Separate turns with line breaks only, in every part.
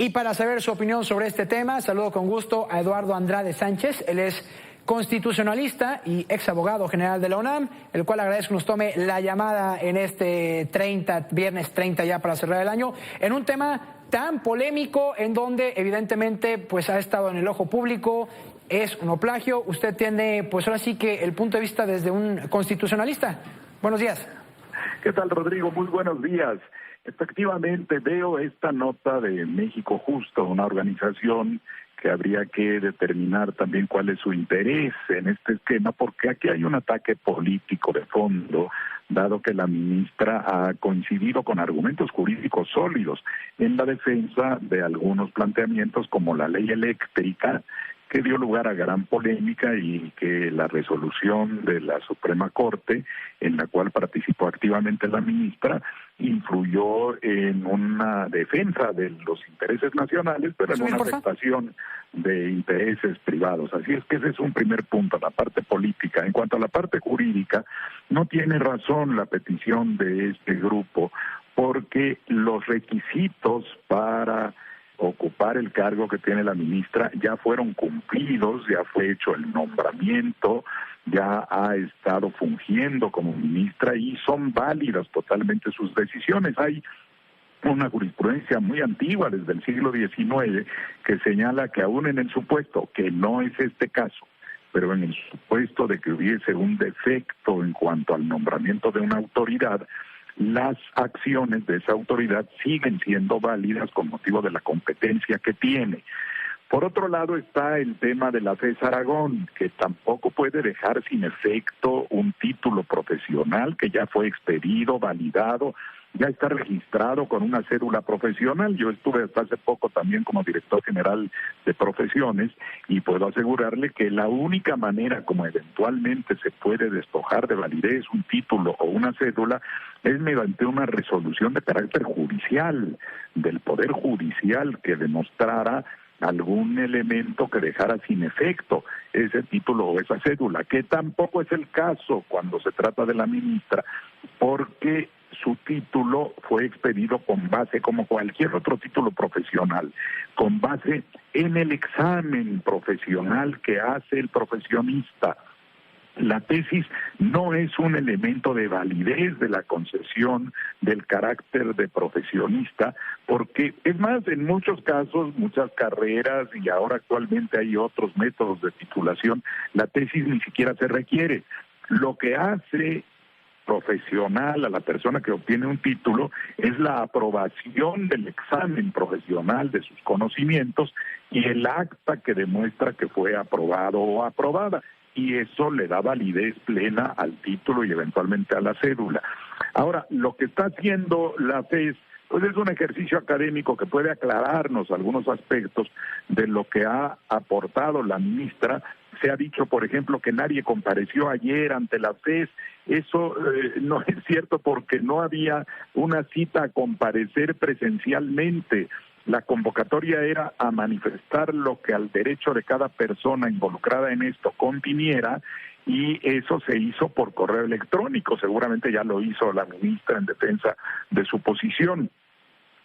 Y para saber su opinión sobre este tema, saludo con gusto a Eduardo Andrade Sánchez. Él es constitucionalista y ex abogado general de la UNAM, el cual agradezco nos tome la llamada en este viernes 30 ya para cerrar el año, en un tema tan polémico en donde evidentemente pues ha estado en el ojo público, es un plagio. Usted tiene pues ahora sí que el punto de vista desde un constitucionalista. Buenos días.
¿Qué tal, Rodrigo? Muy buenos días. Efectivamente, veo esta nota de México Justo, una organización que habría que determinar también cuál es su interés en este esquema, porque aquí hay un ataque político de fondo, dado que la ministra ha coincidido con argumentos jurídicos sólidos en la defensa de algunos planteamientos como la ley eléctrica, que dio lugar a gran polémica y que la resolución de la Suprema Corte, en la cual participó activamente la ministra, influyó en una defensa de los intereses nacionales, pero en una afectación de intereses privados. Así es que ese es un primer punto, la parte política. En cuanto a la parte jurídica, no tiene razón la petición de este grupo, porque los requisitos para ocupar el cargo que tiene la ministra ya fueron cumplidos, ya fue hecho el nombramiento, ya ha estado fungiendo como ministra y son válidas totalmente sus decisiones. Hay una jurisprudencia muy antigua desde el siglo XIX que señala que aún en el supuesto, que no es este caso, pero en el supuesto de que hubiese un defecto en cuanto al nombramiento de una autoridad, las acciones de esa autoridad siguen siendo válidas con motivo de la competencia que tiene. Por otro lado está el tema de la FES Aragón, que tampoco puede dejar sin efecto un título profesional que ya fue expedido, validado, ya está registrado con una cédula profesional. Yo estuve hasta hace poco también como director general de profesiones y puedo asegurarle que la única manera como eventualmente se puede despojar de validez un título o una cédula es mediante una resolución de carácter judicial, del Poder Judicial, que demostrara algún elemento que dejara sin efecto ese título o esa cédula, que tampoco es el caso cuando se trata de la ministra, porque su título fue expedido con base, como cualquier otro título profesional, con base en el examen profesional que hace el profesionista. La tesis no es un elemento de validez de la concesión del carácter de profesionista, porque es más, en muchos casos, muchas carreras y ahora actualmente hay otros métodos de titulación, la tesis ni siquiera se requiere. Lo que hace profesional a la persona que obtiene un título es la aprobación del examen profesional de sus conocimientos y el acta que demuestra que fue aprobado o aprobada, y eso le da validez plena al título y eventualmente a la cédula. Ahora, lo que está haciendo la FES pues es un ejercicio académico que puede aclararnos algunos aspectos de lo que ha aportado la ministra. Se ha dicho, por ejemplo, que nadie compareció ayer ante la FES. Eso no es cierto porque no había una cita a comparecer presencialmente. La convocatoria era a manifestar lo que al derecho de cada persona involucrada en esto conviniera, y eso se hizo por correo electrónico. Seguramente ya lo hizo la ministra en defensa de su posición.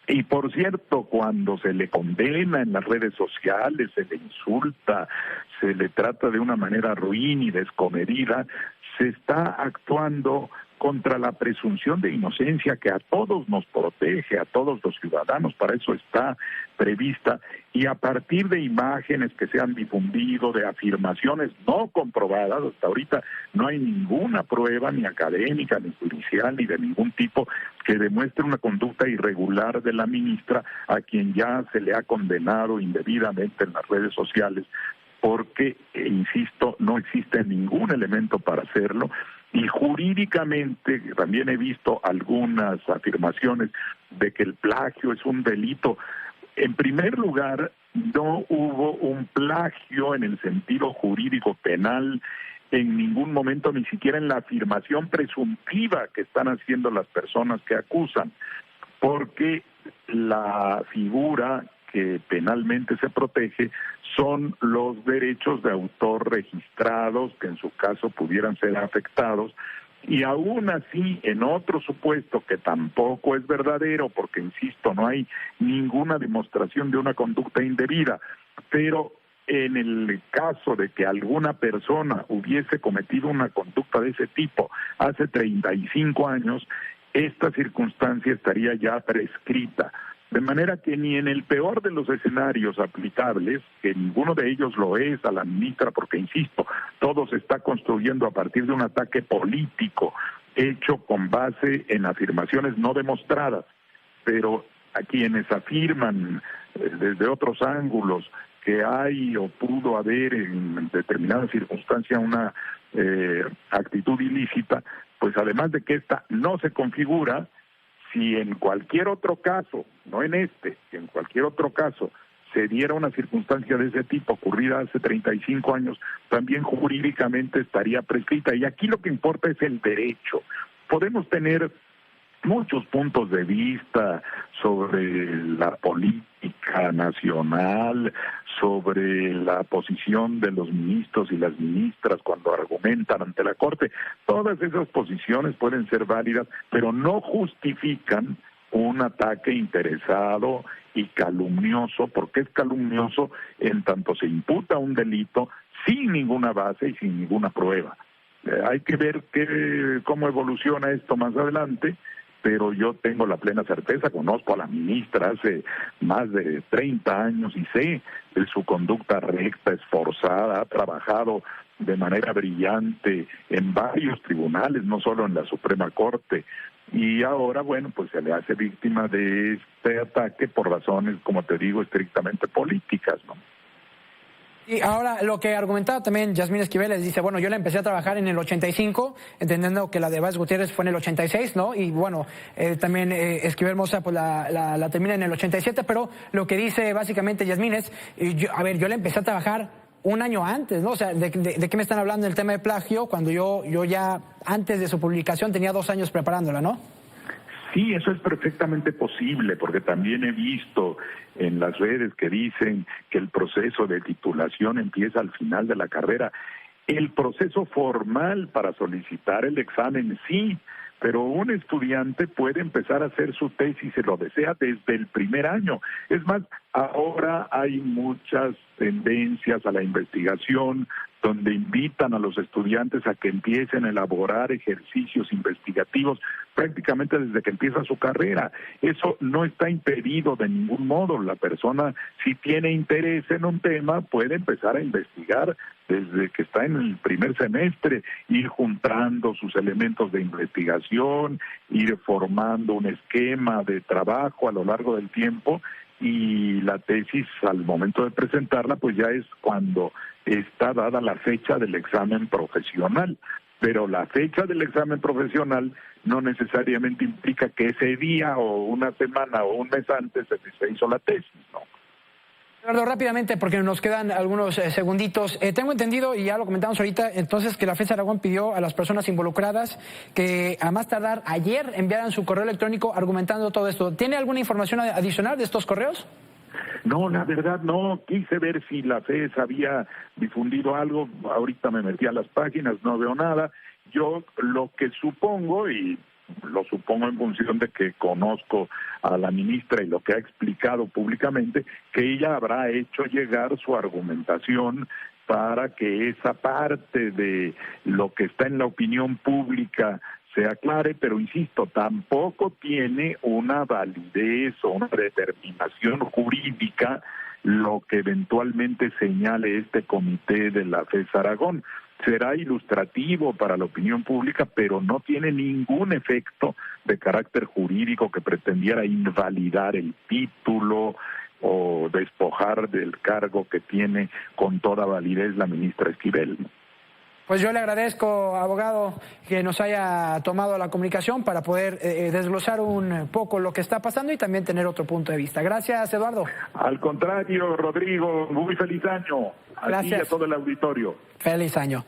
Y por cierto, cuando se le condena en las redes sociales, se le insulta, se le trata de una manera ruin y descomedida, se está actuando contra la presunción de inocencia que a todos nos protege, a todos los ciudadanos, para eso está prevista, y a partir de imágenes que se han difundido, de afirmaciones no comprobadas, hasta ahorita no hay ninguna prueba, ni académica, ni judicial, ni de ningún tipo, que demuestre una conducta irregular de la ministra, a quien ya se le ha condenado indebidamente en las redes sociales, porque, insisto, no existe ningún elemento para hacerlo. Y jurídicamente también he visto algunas afirmaciones de que el plagio es un delito. En primer lugar, no hubo un plagio en el sentido jurídico penal en ningún momento, ni siquiera en la afirmación presuntiva que están haciendo las personas que acusan, porque la figura que penalmente se protege son los derechos de autor registrados, que en su caso pudieran ser afectados Y aún así, en otro supuesto que tampoco es verdadero, porque insisto, no hay ninguna demostración de una conducta indebida, pero en el caso de que alguna persona hubiese cometido una conducta de ese tipo hace 35 años, esta circunstancia estaría ya prescrita. De manera que ni en el peor de los escenarios aplicables, que ninguno de ellos lo es a la ministra, porque insisto, todo se está construyendo a partir de un ataque político hecho con base en afirmaciones no demostradas, pero a quienes afirman desde otros ángulos que hay o pudo haber en determinada circunstancia una actitud ilícita, pues además de que esta no se configura, si en cualquier otro caso, no en este, si en cualquier otro caso se diera una circunstancia de ese tipo ocurrida hace 35 años, también jurídicamente estaría prescrita. Y aquí lo que importa es el derecho. Podemos tener muchos puntos de vista sobre la política nacional, sobre la posición de los ministros y las ministras cuando argumentan ante la Corte. Todas esas posiciones pueden ser válidas, pero no justifican un ataque interesado y calumnioso, porque es calumnioso en tanto se imputa un delito sin ninguna base y sin ninguna prueba. Hay que ver cómo evoluciona esto más adelante, pero yo tengo la plena certeza, conozco a la ministra hace más de 30 años y sé de su conducta recta, esforzada, ha trabajado de manera brillante en varios tribunales, no solo en la Suprema Corte, y ahora, bueno, pues se le hace víctima de este ataque por razones, como te digo, estrictamente políticas, ¿no?
Y ahora lo que argumentaba también Yasmín Esquivel, les dice, bueno, yo la empecé a trabajar en el 85, entendiendo que la de Valls Gutiérrez fue en el 86, ¿no? Y bueno, también Esquivel Moza pues la termina en el 87, pero lo que dice básicamente Yasmín es, yo la empecé a trabajar un año antes, ¿no? O sea, ¿de qué me están hablando del tema de plagio cuando yo ya antes de su publicación tenía 2 años preparándola, ¿no?
Sí, eso es perfectamente posible, porque también he visto en las redes que dicen que el proceso de titulación empieza al final de la carrera. El proceso formal para solicitar el examen sí, pero un estudiante puede empezar a hacer su tesis, si lo desea, desde el primer año. Es más, ahora hay muchas tendencias a la investigación donde invitan a los estudiantes a que empiecen a elaborar ejercicios investigativos prácticamente desde que empieza su carrera. Eso no está impedido de ningún modo. La persona, si tiene interés en un tema, puede empezar a investigar desde que está en el primer semestre, ir juntando sus elementos de investigación, ir formando un esquema de trabajo a lo largo del tiempo, y la tesis al momento de presentarla pues ya es cuando está dada la fecha del examen profesional, pero la fecha del examen profesional no necesariamente implica que ese día o una semana o un mes antes se hizo la tesis, ¿no?
Eduardo, rápidamente, porque nos quedan algunos segunditos. Tengo entendido, y ya lo comentamos ahorita, entonces que la FES Aragón pidió a las personas involucradas que a más tardar ayer enviaran su correo electrónico argumentando todo esto. ¿Tiene alguna información adicional de estos correos?
No, la verdad no. Quise ver si la FES había difundido algo. Ahorita me metí a las páginas, no veo nada. Yo lo que supongo, y lo supongo en función de que conozco a la ministra y lo que ha explicado públicamente, que ella habrá hecho llegar su argumentación para que esa parte de lo que está en la opinión pública se aclare, pero insisto, tampoco tiene una validez o una determinación jurídica lo que eventualmente señale este comité de la FES Aragón. Será ilustrativo para la opinión pública, pero no tiene ningún efecto de carácter jurídico que pretendiera invalidar el título o despojar del cargo que tiene con toda validez la ministra Esquivel.
Pues yo le agradezco, abogado, que nos haya tomado la comunicación para poder desglosar un poco lo que está pasando y también tener otro punto de vista. Gracias, Eduardo.
Al contrario, Rodrigo, muy feliz año.
Gracias.
A ti y a todo el auditorio.
Feliz año.